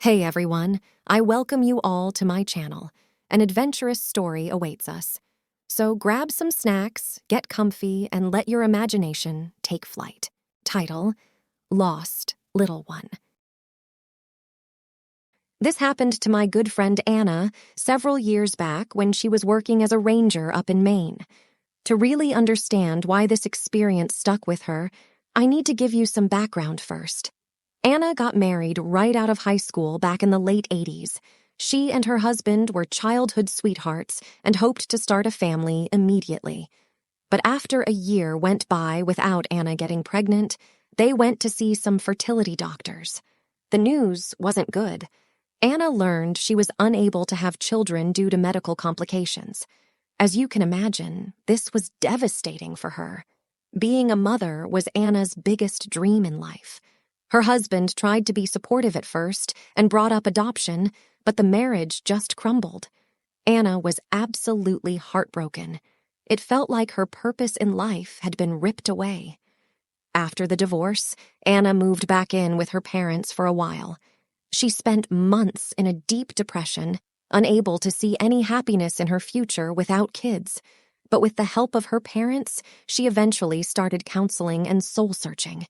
Hey everyone, I welcome you all to my channel. An adventurous story awaits us. So grab some snacks, get comfy, and let your imagination take flight. Title: Lost Little One. This happened to my good friend Anna several years back when she was working as a ranger up in Maine. To really understand why this experience stuck with her, I need to give you some background first. Anna got married right out of high school back in the late 80s. She and her husband were childhood sweethearts and hoped to start a family immediately. But after a year went by without Anna getting pregnant, they went to see some fertility doctors. The news wasn't good. Anna learned she was unable to have children due to medical complications. As you can imagine, this was devastating for her. Being a mother was Anna's biggest dream in life. Her husband tried to be supportive at first and brought up adoption, but the marriage just crumbled. Anna was absolutely heartbroken. It felt like her purpose in life had been ripped away. After the divorce, Anna moved back in with her parents for a while. She spent months in a deep depression, unable to see any happiness in her future without kids. But with the help of her parents, she eventually started counseling and soul-searching.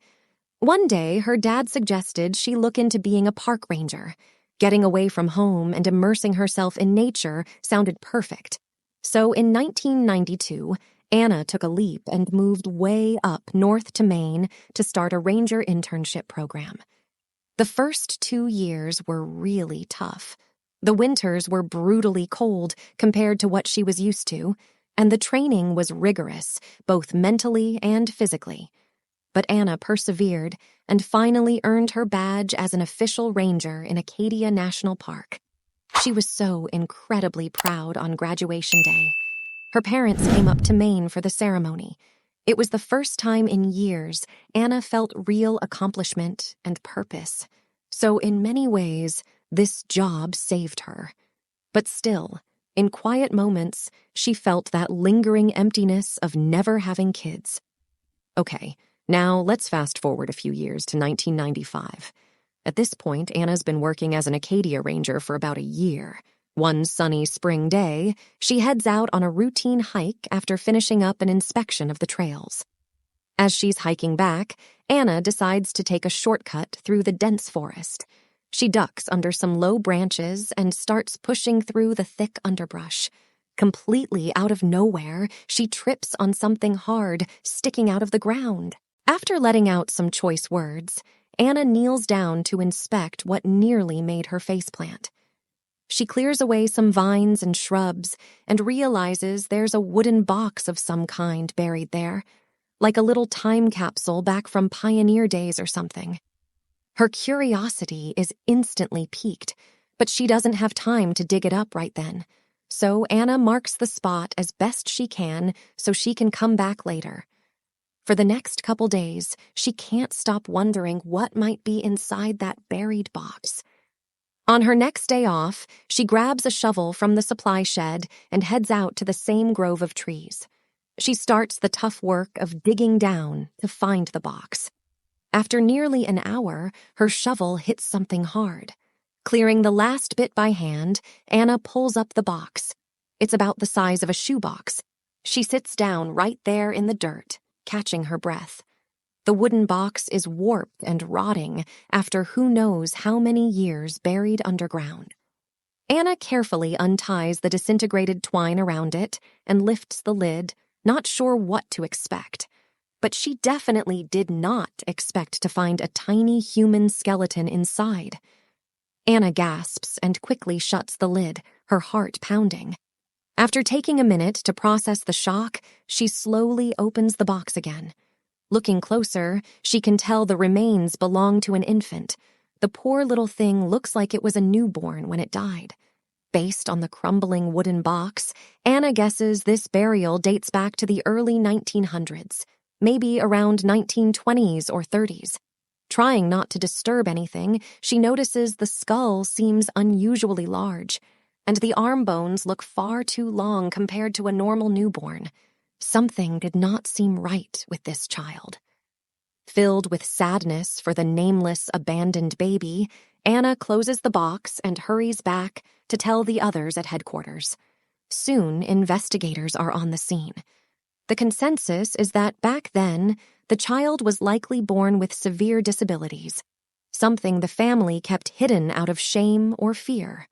One day, her dad suggested she look into being a park ranger. Getting away from home and immersing herself in nature sounded perfect. So in 1992, Anna took a leap and moved way up north to Maine to start a ranger internship program. The first 2 years were really tough. The winters were brutally cold compared to what she was used to, and the training was rigorous, both mentally and physically. But Anna persevered and finally earned her badge as an official ranger in Acadia National Park. She was so incredibly proud on graduation day. Her parents came up to Maine for the ceremony. It was the first time in years Anna felt real accomplishment and purpose. So in many ways, this job saved her. But still, in quiet moments, she felt that lingering emptiness of never having kids. Okay. Now, let's fast forward a few years to 1995. At this point, Anna's been working as an Acadia ranger for about a year. One sunny spring day, she heads out on a routine hike after finishing up an inspection of the trails. As she's hiking back, Anna decides to take a shortcut through the dense forest. She ducks under some low branches and starts pushing through the thick underbrush. Completely out of nowhere, she trips on something hard sticking out of the ground. After letting out some choice words, Anna kneels down to inspect what nearly made her faceplant. She clears away some vines and shrubs and realizes there's a wooden box of some kind buried there, like a little time capsule back from pioneer days or something. Her curiosity is instantly piqued, but she doesn't have time to dig it up right then. So Anna marks the spot as best she can so she can come back later. For the next couple days, she can't stop wondering what might be inside that buried box. On her next day off, she grabs a shovel from the supply shed and heads out to the same grove of trees. She starts the tough work of digging down to find the box. After nearly an hour, her shovel hits something hard. Clearing the last bit by hand, Anna pulls up the box. It's about the size of a shoebox. She sits down right there in the dirt, catching her breath. The wooden box is warped and rotting after who knows how many years buried underground. Anna carefully unties the disintegrated twine around it and lifts the lid, not sure what to expect. But she definitely did not expect to find a tiny human skeleton inside. Anna gasps and quickly shuts the lid, her heart pounding. After taking a minute to process the shock, she slowly opens the box again. Looking closer, she can tell the remains belong to an infant. The poor little thing looks like it was a newborn when it died. Based on the crumbling wooden box, Anna guesses this burial dates back to the early 1900s, maybe around 1920s or 30s. Trying not to disturb anything, she notices the skull seems unusually large, and the arm bones look far too long compared to a normal newborn. Something did not seem right with this child. Filled with sadness for the nameless, abandoned baby, Anna closes the box and hurries back to tell the others at headquarters. Soon, investigators are on the scene. The consensus is that back then, the child was likely born with severe disabilities, something the family kept hidden out of shame or fear.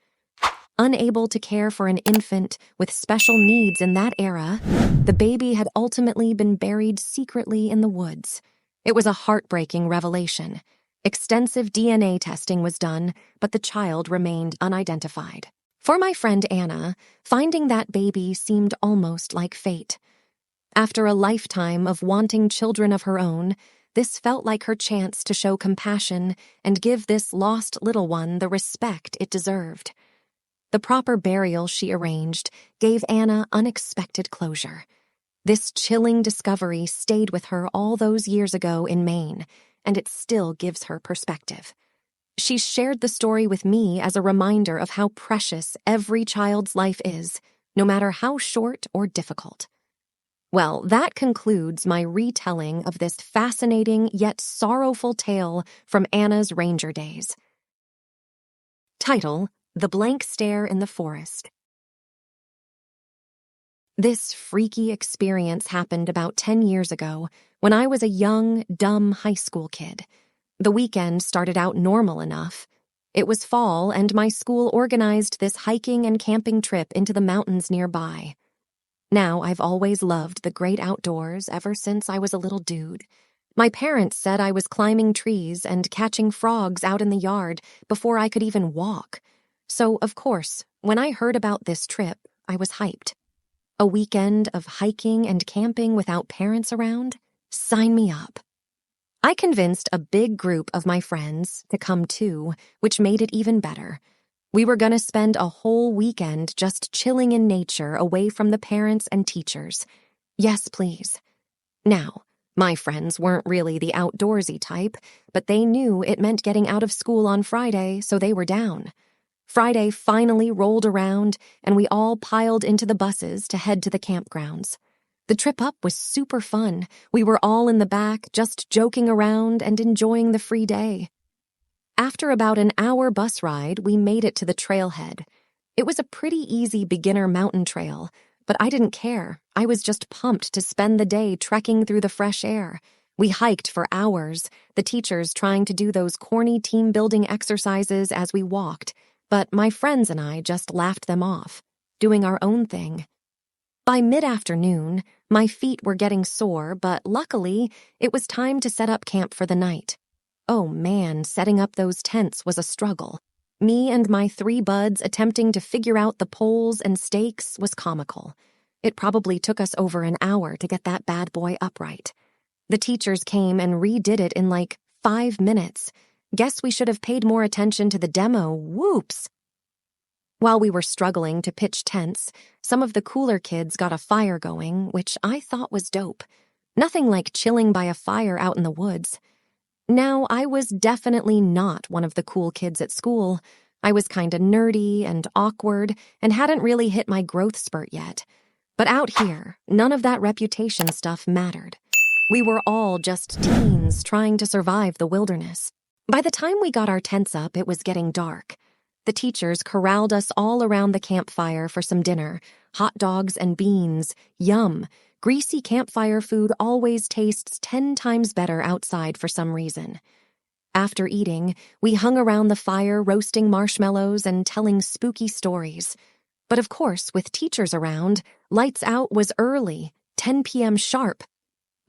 Unable to care for an infant with special needs in that era, the baby had ultimately been buried secretly in the woods. It was a heartbreaking revelation. Extensive DNA testing was done, but the child remained unidentified. For my friend Anna, finding that baby seemed almost like fate. After a lifetime of wanting children of her own, this felt like her chance to show compassion and give this lost little one the respect it deserved. The proper burial she arranged gave Anna unexpected closure. This chilling discovery stayed with her all those years ago in Maine, and it still gives her perspective. She shared the story with me as a reminder of how precious every child's life is, no matter how short or difficult. Well, that concludes my retelling of this fascinating yet sorrowful tale from Anna's Ranger days. Title: The Blank Stare in the Forest. This freaky experience happened about 10 years ago when I was a young, dumb high school kid. The weekend started out normal enough. It was fall, and my school organized this hiking and camping trip into the mountains nearby. Now, I've always loved the great outdoors ever since I was a little dude. My parents said I was climbing trees and catching frogs out in the yard before I could even walk. So, of course, when I heard about this trip, I was hyped. A weekend of hiking and camping without parents around? Sign me up. I convinced a big group of my friends to come too, which made it even better. We were going to spend a whole weekend just chilling in nature away from the parents and teachers. Yes, please. Now, my friends weren't really the outdoorsy type, but they knew it meant getting out of school on Friday, so they were down. Friday finally rolled around, and we all piled into the buses to head to the campgrounds. The trip up was super fun. We were all in the back, just joking around and enjoying the free day. After about an hour bus ride, we made it to the trailhead. It was a pretty easy beginner mountain trail, but I didn't care. I was just pumped to spend the day trekking through the fresh air. We hiked for hours, the teachers trying to do those corny team-building exercises as we walked, but my friends and I just laughed them off, doing our own thing. By mid-afternoon, my feet were getting sore, but luckily, it was time to set up camp for the night. Oh man, setting up those tents was a struggle. Me and my 3 buds attempting to figure out the poles and stakes was comical. It probably took us over an hour to get that bad boy upright. The teachers came and redid it in like 5 minutes. Guess we should have paid more attention to the demo. Whoops! While we were struggling to pitch tents, some of the cooler kids got a fire going, which I thought was dope. Nothing like chilling by a fire out in the woods. Now, I was definitely not one of the cool kids at school. I was kinda nerdy and awkward and hadn't really hit my growth spurt yet. But out here, none of that reputation stuff mattered. We were all just teens trying to survive the wilderness. By the time we got our tents up, it was getting dark. The teachers corralled us all around the campfire for some dinner. Hot dogs and beans. Yum. Greasy campfire food always tastes 10 times better outside for some reason. After eating, we hung around the fire roasting marshmallows and telling spooky stories. But of course, with teachers around, lights out was early, 10 p.m. sharp.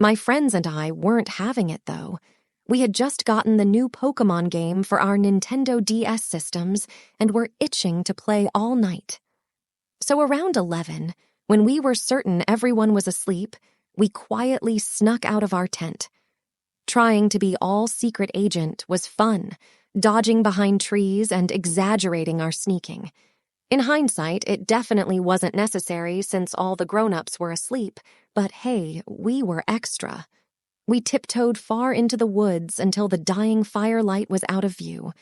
My friends and I weren't having it, though. We had just gotten the new Pokémon game for our Nintendo DS systems and were itching to play all night. So around 11, when we were certain everyone was asleep, we quietly snuck out of our tent. Trying to be all-secret agent was fun, dodging behind trees and exaggerating our sneaking. In hindsight, it definitely wasn't necessary since all the grown-ups were asleep, but hey, we were extra. We tiptoed far into the woods until the dying firelight was out of view.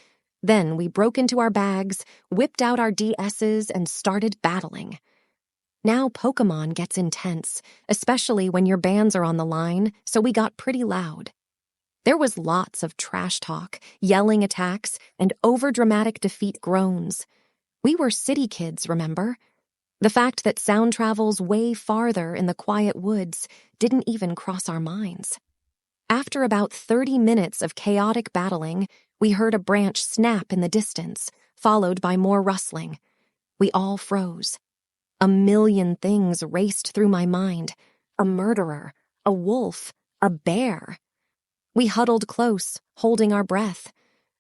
Then we broke into our bags, whipped out our DSs, and started battling. Now Pokémon gets intense, especially when your bands are on the line, so we got pretty loud. There was lots of trash talk, yelling attacks, and overdramatic defeat groans. We were city kids, remember? The fact that sound travels way farther in the quiet woods didn't even cross our minds. After about 30 minutes of chaotic battling, we heard a branch snap in the distance, followed by more rustling. We all froze. A million things raced through my mind. A murderer, a wolf, a bear. We huddled close, holding our breath.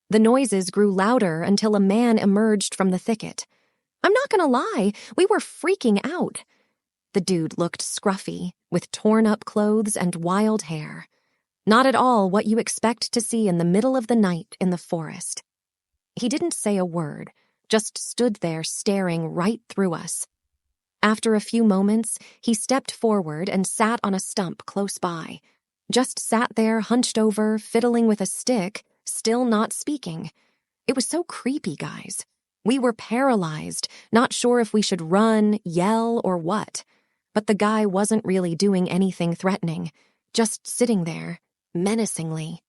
The noises grew louder until a man emerged from the thicket. I'm not gonna lie, we were freaking out. The dude looked scruffy, with torn-up clothes and wild hair. Not at all what you expect to see in the middle of the night in the forest. He didn't say a word, just stood there staring right through us. After a few moments, he stepped forward and sat on a stump close by. Just sat there hunched over, fiddling with a stick, still not speaking. It was so creepy, guys. We were paralyzed, not sure if we should run, yell, or what. But the guy wasn't really doing anything threatening, just sitting there, menacingly.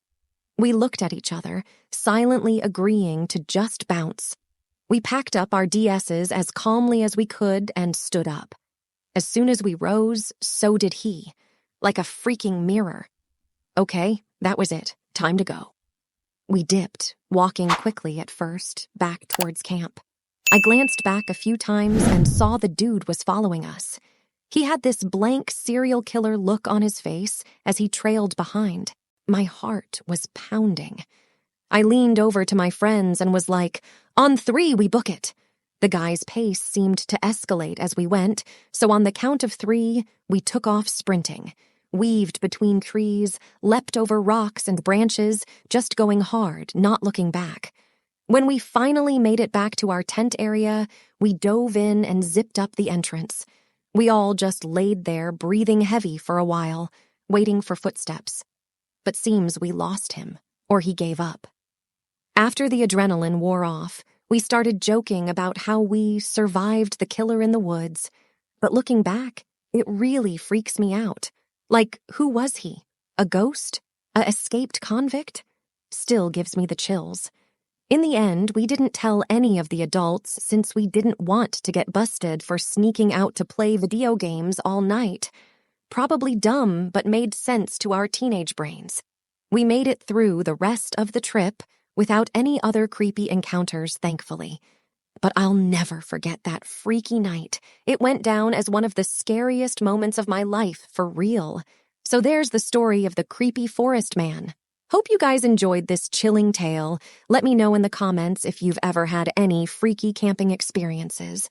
We looked at each other, silently agreeing to just bounce. We packed up our DSs as calmly as we could and stood up. As soon as we rose, so did he, like a freaking mirror. Okay, that was it. Time to go. We dipped, walking quickly at first, back towards camp. I glanced back a few times and saw the dude was following us. He had this blank serial killer look on his face as he trailed behind. My heart was pounding. I leaned over to my friends and was like, "On 3, we book it." The guy's pace seemed to escalate as we went, so on the count of 3, we took off sprinting. Weaved between trees, leapt over rocks and branches, just going hard, not looking back. When we finally made it back to our tent area, we dove in and zipped up the entrance. We all just laid there, breathing heavy for a while, waiting for footsteps. But seems we lost him, or he gave up. After the adrenaline wore off, we started joking about how we survived the killer in the woods. But looking back, it really freaks me out. Like, who was he? A ghost? A escaped convict? Still gives me the chills. In the end, we didn't tell any of the adults since we didn't want to get busted for sneaking out to play video games all night. Probably dumb, but made sense to our teenage brains. We made it through the rest of the trip without any other creepy encounters, thankfully. But I'll never forget that freaky night. It went down as one of the scariest moments of my life, for real. So there's the story of the creepy forest man. Hope you guys enjoyed this chilling tale. Let me know in the comments if you've ever had any freaky camping experiences.